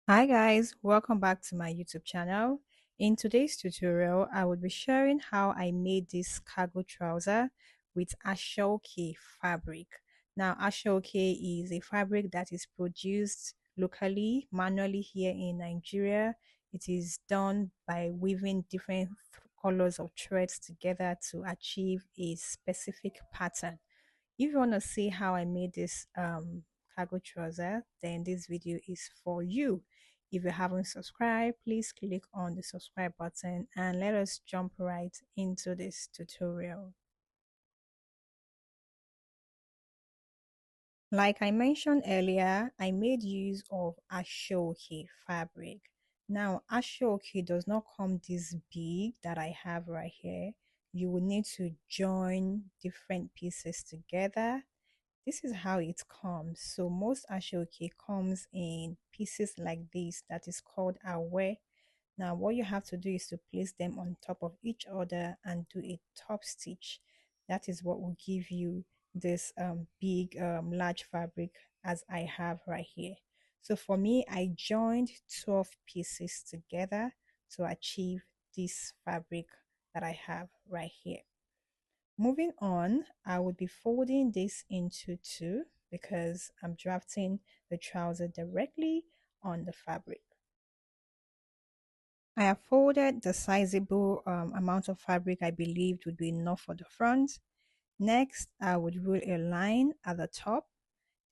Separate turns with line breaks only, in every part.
Hi guys, welcome back to my YouTube channel. In today's tutorial, I will be sharing how I made this cargo trouser with Asooke fabric. Now, Asooke is a fabric that is produced locally, manually here in Nigeria. It is done by weaving different colors of threads together to achieve a specific pattern. If you want to see how I made this cargo trouser, then this video is for you. If you haven't subscribed, please click on the subscribe button and let us jump right into this tutorial. Like I mentioned earlier, I made use of Asooke fabric. Now, Asooke does not come this big that I have right here. You will need to join different pieces together. This is how it comes. So most ashoke comes in pieces like this that is called aware. Now what you have to do is to place them on top of each other and do a top stitch. That is what will give you this big large fabric as I have right here. So for me, I joined 12 pieces together to achieve this fabric that I have right here. Moving on, I would be folding this into two because I'm drafting the trouser directly on the fabric. I have folded the sizable amount of fabric I believed would be enough for the front. Next, I would rule a line at the top.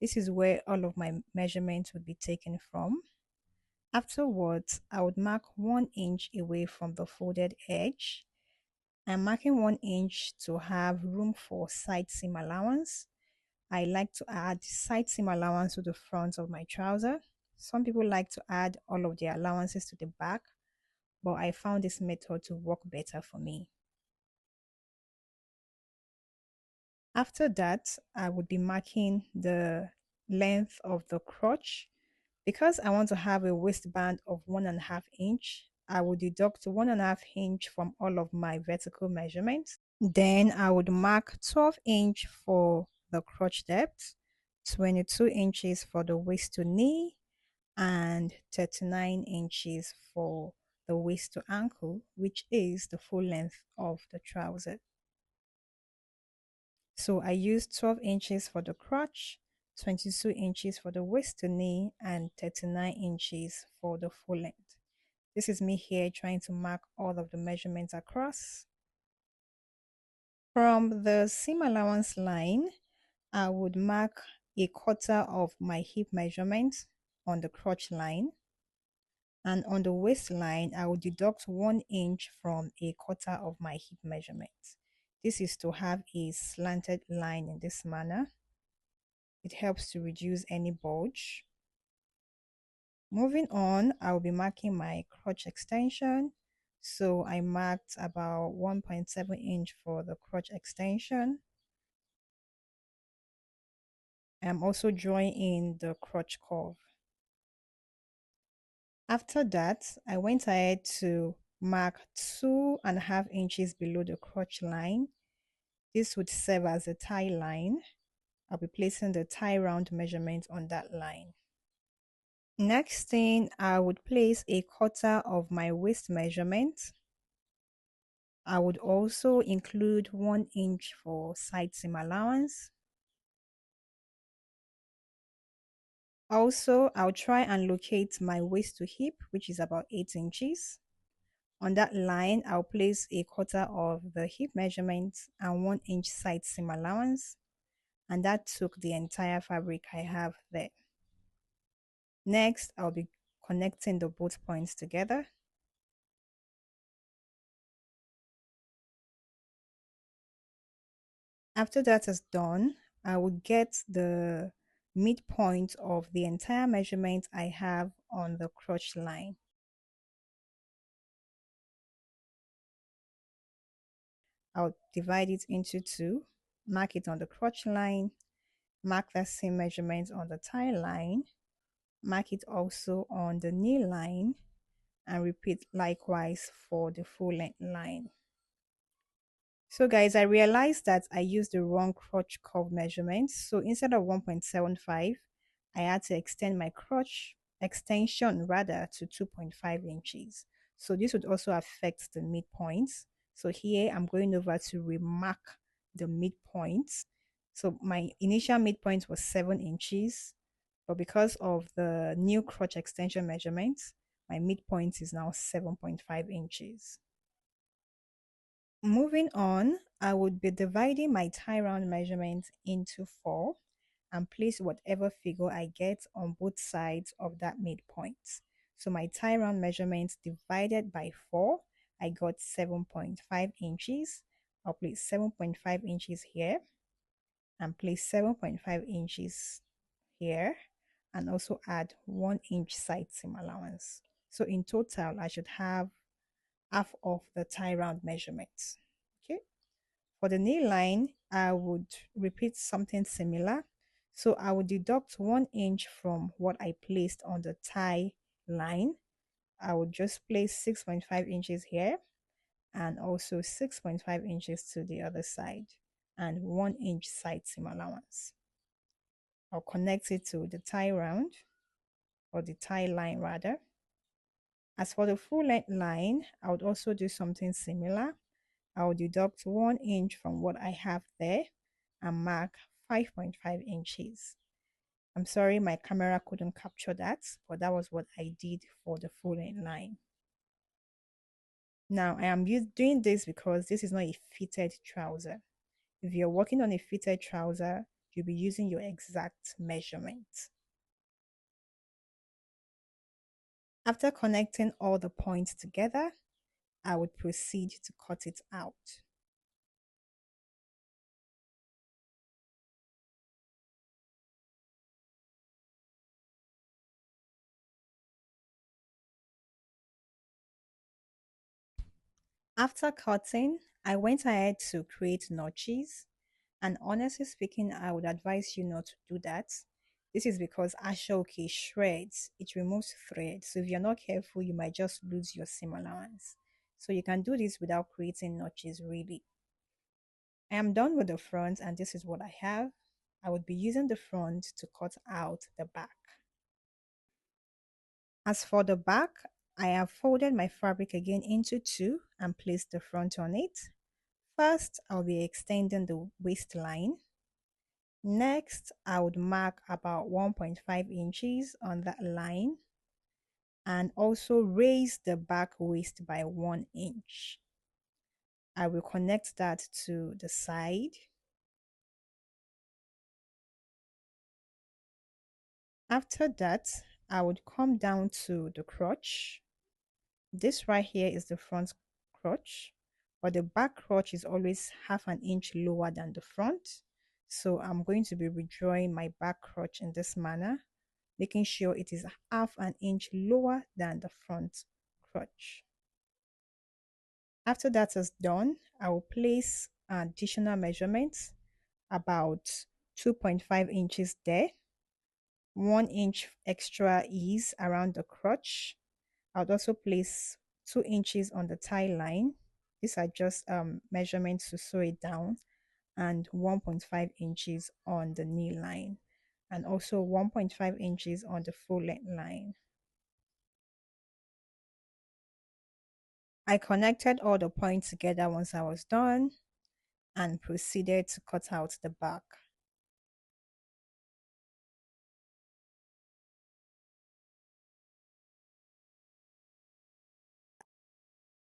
This is where all of my measurements would be taken from. Afterwards, I would mark 1 inch away from the folded edge. I'm marking 1 inch to have room for side seam allowance. I like to add side seam allowance to the front of my trouser. Some people like to add all of their allowances to the back, but I found this method to work better for me. After that, I would be marking the length of the crotch. Because I want to have a waistband of 1.5 inch, I will deduct 1.5 inch from all of my vertical measurements. Then I would mark 12 inch for the crotch depth, 22 inches for the waist to knee, and 39 inches for the waist to ankle, which is the full length of the trouser. So I used 12 inches for the crotch, 22 inches for the waist to knee, and 39 inches for the full length. This is me here trying to mark all of the measurements across. From the seam allowance line, I would mark a quarter of my hip measurement on the crotch line. And on the waistline, I will deduct 1 inch from a quarter of my hip measurement. This is to have a slanted line in this manner. It helps to reduce any bulge. Moving on, I'll be marking my crotch extension. So I marked about 1.7 inch for the crotch extension. I'm also drawing in the crotch curve. After that, I went ahead to mark 2.5 inches below the crotch line. This would serve as a tie line. I'll be placing the tie round measurement on that line. Next thing, I would place a quarter of my waist measurement. I would also include 1 inch for side seam allowance. Also, I'll try and locate my waist to hip, which is about 8 inches. On that line, I'll place a quarter of the hip measurement and 1 inch side seam allowance. And that took the entire fabric I have there. Next, I'll be connecting the both points together. After that is done, I will get the midpoint of the entire measurement I have on the crotch line. I'll divide it into two, mark it on the crotch line, mark that same measurement on the tie line, mark it also on the knee line, and repeat likewise for the full length line. So guys, I realized that I used the wrong crotch curve measurement. So instead of 1.75, I had to extend my crotch extension rather to 2.5 inches. So this would also affect the midpoints. So here I'm going over to remark the midpoints. So my initial midpoint was 7 inches, but because of the new crotch extension measurements, my midpoint is now 7.5 inches. Moving on, I would be dividing my tie round measurement into 4 and place whatever figure I get on both sides of that midpoint. So my tie round measurement divided by 4, I got 7.5 inches. I'll place 7.5 inches here and place 7.5 inches here and also add 1 inch side seam allowance. So in total, I should have half of the tie round measurements. Okay. For the knee line, I would repeat something similar. So I would deduct 1 inch from what I placed on the tie line. I would just place 6.5 inches here and also 6.5 inches to the other side and 1 inch side seam allowance. I'll connect it to the tie round or the tie line rather. As for the full length line, I would also do something similar. I'll deduct 1 inch from what I have there and mark 5.5 inches. I'm sorry my camera couldn't capture that, but that was what I did for the full length line. Now I am doing this because this is not a fitted trouser. If you're working on a fitted trouser, you'll be using your exact measurement. After connecting all the points together, I would proceed to cut it out. After cutting, I went ahead to create notches, and honestly speaking, I would advise you not to do that. This is because Asooke shreds, it removes thread. So if you're not careful, you might just lose your seam allowance. So you can do this without creating notches really. I am done with the front and this is what I have. I would be using the front to cut out the back. As for the back, I have folded my fabric again into 2 and placed the front on it. First, I'll be extending the waistline. Next, I would mark about 1.5 inches on that line and also raise the back waist by 1 inch. I will connect that to the side. After that, I would come down to the crotch. This right here is the front crotch, but the back crotch is always half an inch lower than the front. So I'm going to be redrawing my back crotch in this manner, making sure it is half an inch lower than the front crotch. After that is done, I will place additional measurements about 2.5 inches there, 1 inch extra is around the crotch. I would also place 2 inches on the tie line. These are just measurements to sew it down, and 1.5 inches on the knee line, and also 1.5 inches on the full length line. I connected all the points together once I was done and proceeded to cut out the back.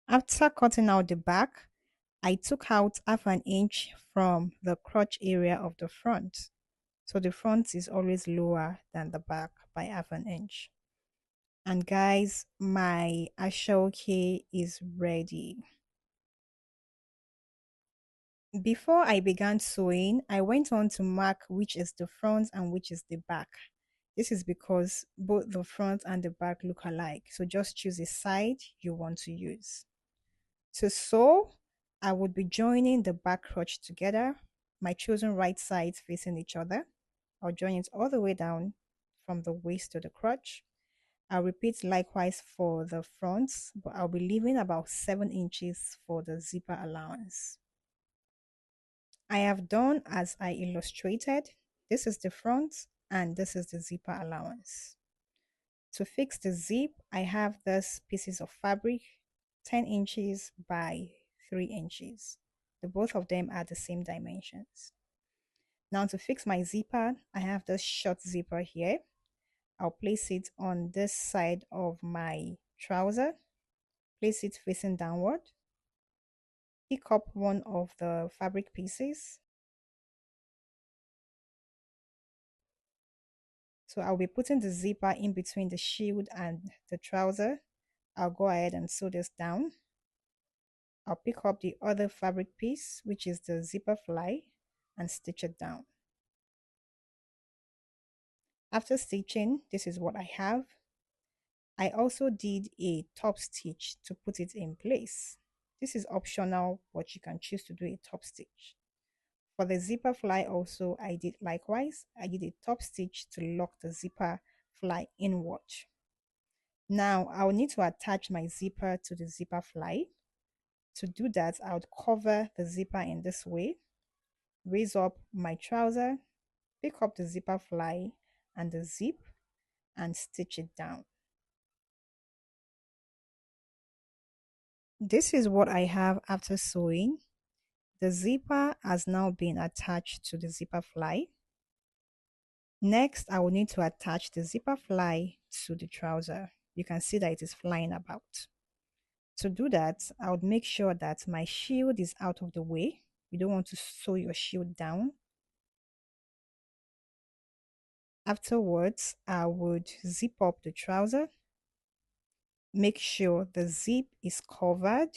After cutting out the back, I took out half an inch from the crotch area of the front. So the front is always lower than the back by half an inch. And guys, my Asooke is ready. Before I began sewing, I went on to mark which is the front and which is the back. This is because both the front and the back look alike. So just choose a side you want to use. To sew, I would be joining the back crotch together, my chosen right sides facing each other. I'll join it all the way down from the waist to the crotch. I'll repeat likewise for the fronts, but I'll be leaving about 7 inches for the zipper allowance. I have done as I illustrated. This is the front and this is the zipper allowance. To fix the zip, I have this pieces of fabric, 10 inches by 3 inches. The both of them are the same dimensions. Now to fix my zipper, I have this short zipper here. I'll place it on this side of my trouser, place it facing downward, pick up one of the fabric pieces. So I'll be putting the zipper in between the shield and the trouser. I'll go ahead and sew this down. I'll pick up the other fabric piece, which is the zipper fly, and stitch it down. After stitching, this is what I have. I also did a top stitch to put it in place. This is optional, but you can choose to do a top stitch. For the zipper fly also, I did likewise. I did a top stitch to lock the zipper fly inward. Now, I'll need to attach my zipper to the zipper fly. To do that, I would cover the zipper in this way, raise up my trouser, pick up the zipper fly and the zip, and stitch it down. This is what I have after sewing. The zipper has now been attached to the zipper fly. Next, I will need to attach the zipper fly to the trouser. You can see that it is flying about. To do that, I would make sure that my shield is out of the way. You don't want to sew your shield down. Afterwards, I would zip up the trouser. Make sure the zip is covered.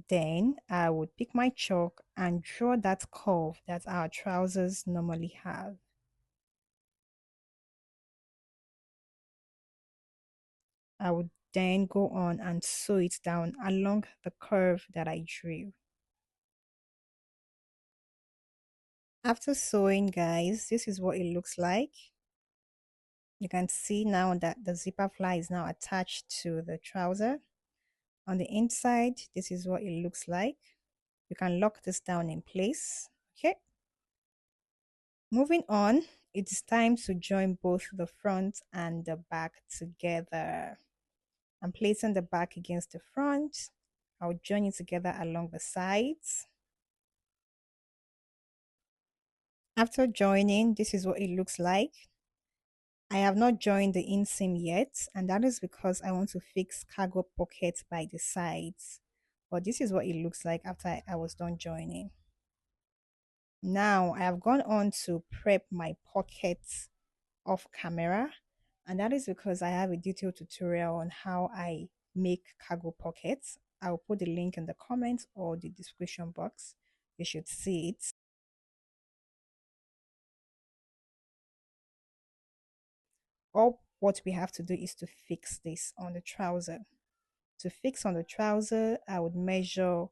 Then I would pick my chalk and draw that curve that our trousers normally have. I would then go on and sew it down along the curve that I drew. After sewing, guys, this is what it looks like. You can see now that the zipper fly is now attached to the trouser. On the inside, this is what it looks like. You can lock this down in place. Okay. Moving on, it is time to join both the front and the back together. I'm placing the back against the front. I'll join it together along the sides. After joining, this is what it looks like. I have not joined the inseam yet, and that is because I want to fix cargo pockets by the sides. But this is what it looks like after I was done joining. Now I have gone on to prep my pockets off camera, and that is because I have a detailed tutorial on how I make cargo pockets. I'll put the link in the comments or the description box. You should see it. All what we have to do is to fix this on the trouser. To fix on the trouser, I would measure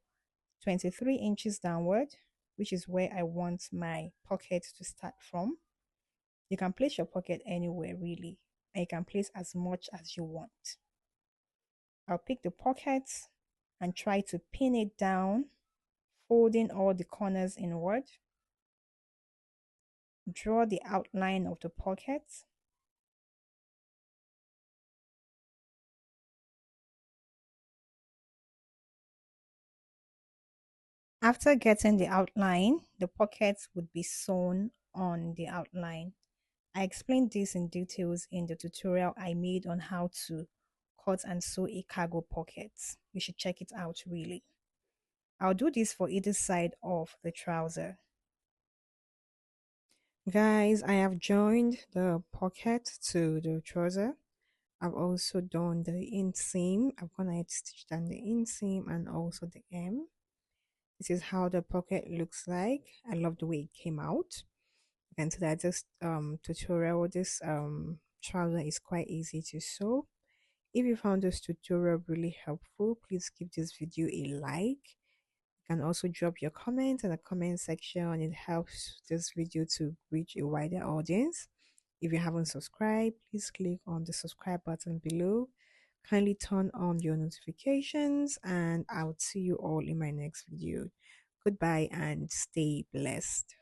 23 inches downward, which is where I want my pocket to start from. You can place your pocket anywhere really, and you can place as much as you want. I'll pick the pocket and try to pin it down, folding all the corners inward. Draw the outline of the pocket. After getting the outline, the pocket would be sewn on the outline. I explained this in details in the tutorial I made on how to cut and sew a cargo pocket. You should check it out really. I'll do this for either side of the trouser. Guys, I have joined the pocket to the trouser. I've also done the inseam. I'm gonna stitch down the inseam and also the hem. This is how the pocket looks like. I love the way it came out. You can see that this tutorial, this trouser is quite easy to sew. If you found this tutorial really helpful, please give this video a like. You can also drop your comments in the comment section. It helps this video to reach a wider audience. If you haven't subscribed, please click on the subscribe button below. Kindly turn on your notifications, and I'll see you all in my next video. Goodbye and stay blessed.